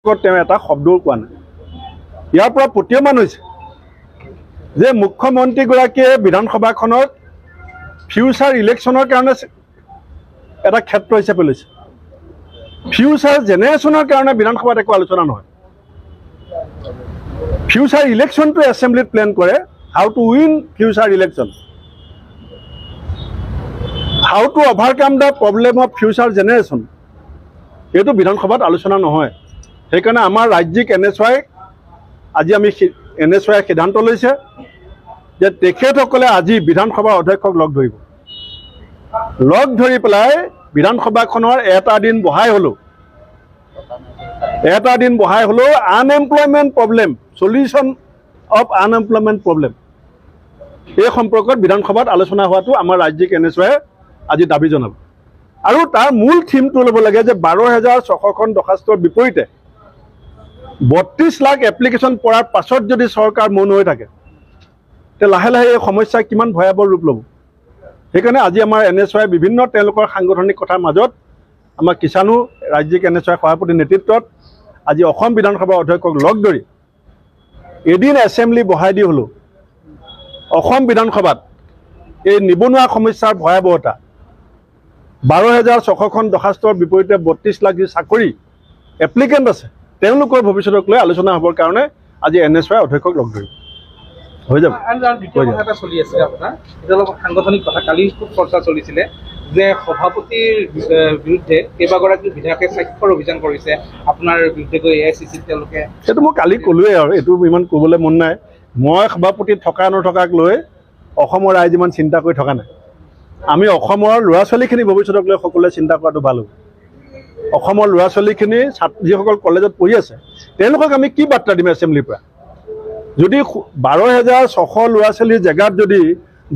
এটা শব্দও কোৱা নাই। ইয়াৰ পৰা প্ৰতীয়মান হৈছে যে মুখ্যমন্ত্ৰীগৰাকীয়ে বিধানসভাখনত ফিউচাৰ ইলেকশ্যনৰ কাৰণে এটা ক্ষেত্ৰ হিচাপে লৈছে। ফিউচাৰ জেনেৰেশ্যনৰ কাৰণে বিধানসভাত একো আলোচনা নহয়। ফিউচাৰ ইলেকশ্যনটো এছেম্বলিত প্লেন কৰে, how to win future election, how to অভাৰকাম the problem of future generation, এইটো বিধানসভাত আলোচনা নহয়। সেইকাৰণে আমাৰ ৰাজ্যিক NSY আজি আমি NSY সিদ্ধান্ত লৈছে যে তেখেতসকলে আজি বিধানসভাৰ অধ্যক্ষক লগ ধৰিব। লগ ধৰি পেলাই বিধানসভাখনৰ এটা দিন বঢ়াই হ'লেও unemployment problem, solution of unemployment problem, এই সম্পৰ্কত বিধানসভাত আলোচনা হোৱাটো আমাৰ ৰাজ্যিক NSY আজি দাবী জনাব। আৰু তাৰ মূল থিমটো ল'ব লাগে যে 12,600খন দৰখাস্তৰ বিপৰীতে 32 লাখ এপ্লিকেশ্যন পৰাৰ পাছত যদি চৰকাৰ মৌন হৈ থাকে, তে লাহে লাহে এই সমস্যা কিমান ভয়াৱহ ৰূপ ল'ব। সেইকাৰণে আজি আমাৰ NSY বিভিন্ন তেওঁলোকৰ সাংগঠনিক কথাৰ মাজত আমাৰ কিষাণো ৰাজ্যিক NSY সভাপতিৰ নেতৃত্বত আজি অসম বিধানসভাৰ অধ্যক্ষক লগ ধৰি এদিন এছেম্বলি বহাই দি হ'লেও অসম বিধানসভাত এই নিবনুৱা সমস্যাৰ ভয়াৱহতা, 12,600খন দৰখাস্তৰ বিপৰীতে 32 লাখ যি চাকৰি এপ্লিকেণ্ট আছে, তেওঁলোকৰ ভৱিষ্যতক লৈ আলোচনা হ'বৰ কাৰণে আজি NSY অধ্যক্ষক লগ ধৰিব। হৈ যাব। এটা চলি আছিলে আপোনাৰ এতিয়া অলপ সাংগঠনিক কথা, কালি খুব চৰ্চা চলিছিলে যে সভাপতিৰ বিৰুদ্ধে কেইবাগৰাকী বিধায়কে স্বাক্ষৰ অভিযান কৰিছে আপোনাৰ বিৰুদ্ধে গৈ AICC তেওঁলোকে। সেইটো মই কালি ক'লোৱেই আৰু এইটো ইমান ক'বলৈ মন নাই। মই সভাপতি থকা নথকাক লৈ অসমৰ ৰাইজ ইমান চিন্তা কৰি থকা নাই। আমি অসমৰ ল'ৰা ছোৱালীখিনি ভৱিষ্যতক লৈ সকলোৱে চিন্তা কৰাটো ভাল হ'ব। অসমৰ ল'ৰা ছোৱালীখিনি যিসকল কলেজত পঢ়ি আছে তেওঁলোকক আমি কি বাৰ্তা দিম এছেম্বলিৰ পৰা? যদি 12,600 ল'ৰা ছোৱালীৰ জেগাত যদি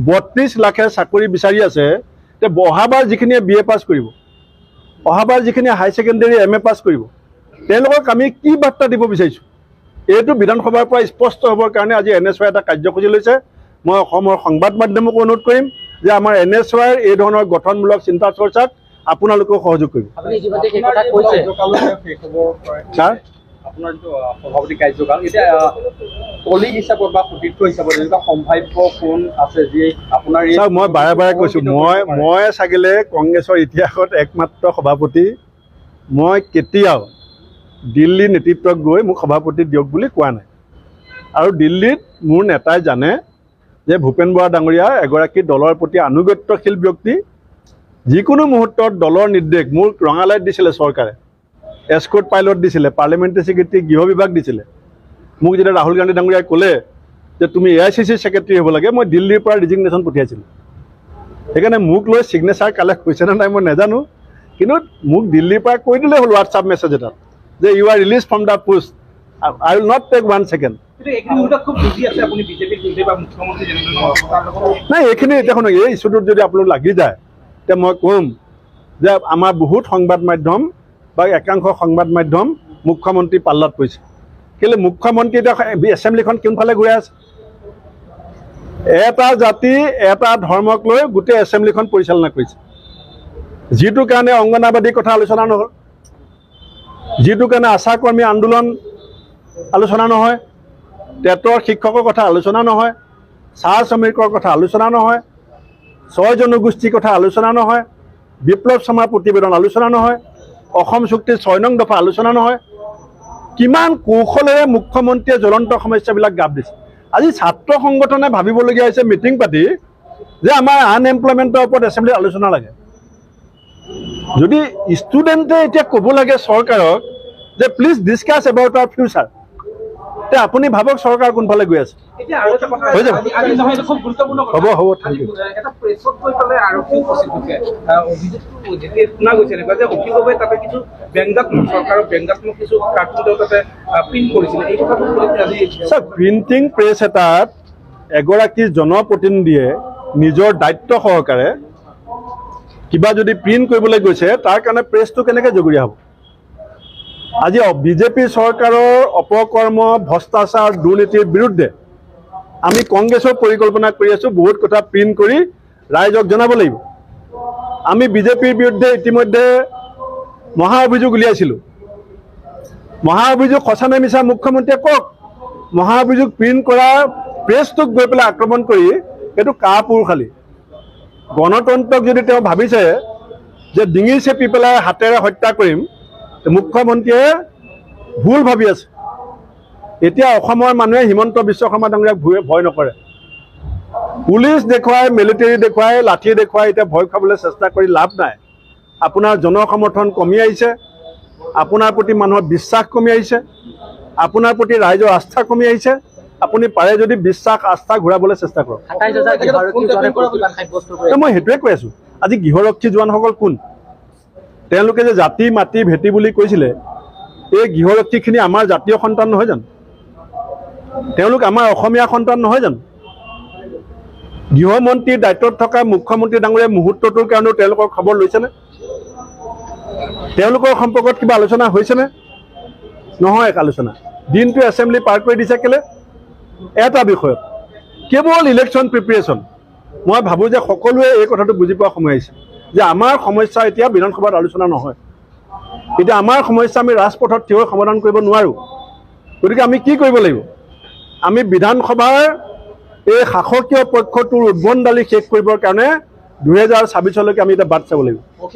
32 লাখে চাকৰি বিচাৰি আছে, তে অহাবাৰ যিখিনিয়ে BA পাছ কৰিব, অহাবাৰ যিখিনিয়ে হাই ছেকেণ্ডেৰী MA পাছ কৰিব, তেওঁলোকক আমি কি বাৰ্তা দিব বিচাৰিছোঁ? এইটো বিধানসভাৰ পৰা স্পষ্ট হ'বৰ কাৰণে আজি NSY এটা কাৰ্যসূচী লৈছে। মই অসমৰ সংবাদ মাধ্যমকো অনুৰোধ কৰিম যে আমাৰ NSYৰ এই ধৰণৰ গঠনমূলক চিন্তা চৰ্চাত আপোনালোকেও সহযোগ কৰিব। আপোনাৰ যিটো সভাপতি কাৰ্যকাল এতিয়া কলিগ হিচাপত বা সতীৰ্থ হিচাপত এনেকুৱা সম্ভাৱ্য কোন আছে যি আপোনাৰ? মই বাৰে বাৰে কৈছোঁ, মই চাগিলে কংগ্ৰেছৰ ইতিহাসত একমাত্ৰ সভাপতি, মই কেতিয়াও দিল্লী নেতৃত্বক গৈ মোক সভাপতি দিয়ক বুলি কোৱা নাই। আৰু দিল্লীত মোৰ নেতাই জানে যে ভূপেন বৰা ডাঙৰীয়া এগৰাকী দলৰ প্ৰতি আনুগত্যশীল ব্যক্তি। যিকোনো মুহূৰ্তত দলৰ নিৰ্দেশ মোক ৰঙালাইত দিছিলে চৰকাৰে, এস্কৰ্ট পাইলট দিছিলে, পাৰ্লিমেণ্টাৰী ছেক্ৰেটাৰী গৃহ বিভাগ দিছিলে। মোক যেতিয়া ৰাহুল গান্ধী ডাঙৰীয়াই ক'লে যে তুমি AICC ছেক্ৰেটাৰী হ'ব লাগে, মই দিল্লীৰ পৰা ৰিজিগনেশ্যন পঠিয়াইছিলোঁ। সেইকাৰণে মোক লৈ ছিগনেচাৰ কালেক্ট হৈছেনে নাই মই নাজানো, কিন্তু মোক দিল্লীৰ পৰা কৈ দিলে হ'ল হোৱাটছআপ মেছেজ এটাত যে you are release from the post, I will not take 1 second. নাই, এইখিনি এতিয়া শুনক, এই ইছ্যুটোত যদি আপোনালোক লাগি যায় তেতিয়া মই ক'ম যে আমাৰ বহুত সংবাদ মাধ্যম বা একাংশ সংবাদ মাধ্যম মুখ্যমন্ত্ৰী পাল্লাত পৰিছে। কেলৈ মুখ্যমন্ত্ৰী এতিয়া এছেম্বলিখন কোনফালে ঘূৰাই আছে? এটা জাতি এটা ধৰ্মক লৈ গোটেই এছেম্বলিখন পৰিচালনা কৰিছে। যিটো কাৰণে অংগনাবাদীৰ কথা আলোচনা নহ'ল, যিটো কাৰণে আশাকৰ্মী আন্দোলন আলোচনা নহয়, টেটৰ শিক্ষকৰ কথা আলোচনা নহয়, চাহ শ্ৰমিকৰ কথা আলোচনা নহয়, 6 জনগোষ্ঠীৰ কথা আলোচনা নহয়, বিপ্লৱ শৰ্মাৰ প্ৰতিবেদন আলোচনা নহয়, অসম চুক্তিৰ 6 নং দফা আলোচনা নহয়। কিমান কৌশলেৰে মুখ্যমন্ত্ৰীয়ে জ্বলন্ত সমস্যাবিলাক গাপ দিছে। আজি ছাত্ৰ সংগঠনে ভাবিবলগীয়া হৈছে মিটিং পাতি যে আমাৰ আনএমপ্লয়মেণ্টৰ ওপৰত এছেম্বলিত আলোচনা লাগে। যদি ষ্টুডেণ্টে এতিয়া ক'ব লাগে চৰকাৰক যে please discuss about our future, তে আপুনি ভাবক চৰকাৰ কোনফালে গৈ আছে। হৈ যাব, হ'ব, থেংক ইউ। প্ৰিণ্টিং প্ৰেছ এটাত এগৰাকী জনপ্ৰতিনিধিয়ে নিজৰ দায়িত্ব সহকাৰে কিবা যদি প্ৰিণ্ট কৰিবলৈ গৈছে, তাৰ কাৰণে প্ৰেছটো কেনেকৈ জগৰীয়া হ'ব? আজি বিজেপি চৰকাৰৰ অপকৰ্ম, ভ্ৰষ্টাচাৰ, দুৰ্নীতিৰ বিৰুদ্ধে আমি কংগ্ৰেছৰ পৰিকল্পনা কৰি আছোঁ বহুত কথা প্ৰিণ্ট কৰি ৰাইজক জনাব লাগিব। আমি বিজেপিৰ বিৰুদ্ধে ইতিমধ্যে মহা অভিযোগ উলিয়াইছিলোঁ মহা অভিযোগ সঁচা নে মিছা মুখ্যমন্ত্ৰীয়ে কওক। মহা অভিযোগ প্ৰিণ্ট কৰা প্ৰেছটোক গৈ পেলাই আক্ৰমণ কৰি এইটো কাপুৰুষালি। গণতন্ত্ৰক যদি তেওঁ ভাবিছে যে ডিঙি চেপি পেলাই হাতেৰে হত্যা কৰিম, মুখ্যমন্ত্ৰীয়ে ভুল ভাবি আছে। এতিয়া অসমৰ মানুহে হিমন্ত বিশ্ব শৰ্মা ডাঙৰীয়াক ভয় নকৰে। পুলিচ দেখুৱাই, মিলিটাৰী দেখুৱাই, লাঠি দেখুৱাই এতিয়া ভয় খুৱাবলৈ চেষ্টা কৰি লাভ নাই। আপোনাৰ জনসমৰ্থন কমি আহিছে, আপোনাৰ প্ৰতি মানুহৰ বিশ্বাস কমি আহিছে, আপোনাৰ প্ৰতি ৰাইজৰ আস্থা কমি আহিছে। আপুনি পাৰে যদি বিশ্বাস আস্থা ঘূৰাবলৈ চেষ্টা কৰক। মই সেইটোৱে কৈ আছোঁ। আজি গৃহৰক্ষী জোৱানসকল কোন? তেওঁলোকে যে জাতি মাতি ভেটি বুলি কৈছিলে, এই গৃহৰক্ষীখিনি আমাৰ জাতীয় সন্তান নহয় জানো? তেওঁলোক আমাৰ অসমীয়া সন্তান নহয় জানো? গৃহমন্ত্ৰীৰ দায়িত্বত থকা মুখ্যমন্ত্ৰী ডাঙৰীয়াই মুহূৰ্তটোৰ কাৰণেও তেওঁলোকৰ খবৰ লৈছেনে? তেওঁলোকৰ সম্পৰ্কত কিবা আলোচনা হৈছেনে? নহয় এক আলোচনা। দিনটো এছেম্বলি পাৰ কৰি দিছে কেলে? এটা বিষয়ত, কেৱল ইলেকশ্যন প্ৰিপেৰেশ্যন। মই ভাবোঁ যে সকলোৱে এই কথাটো বুজি পোৱা সময় আহিছে যে আমাৰ সমস্যা এতিয়া বিধানসভাত আলোচনা নহয়। এতিয়া আমাৰ সমস্যা আমি ৰাজপথত থিয় হৈ সমাধান কৰিব নোৱাৰোঁ। গতিকে আমি কি কৰিব লাগিব? আমি বিধানসভাৰ এই শাসকীয় পক্ষটোৰ উদ্ভণ্ডালি শেষ কৰিবৰ কাৰণে 2026লৈকে আমি এতিয়া বাট চাব লাগিব।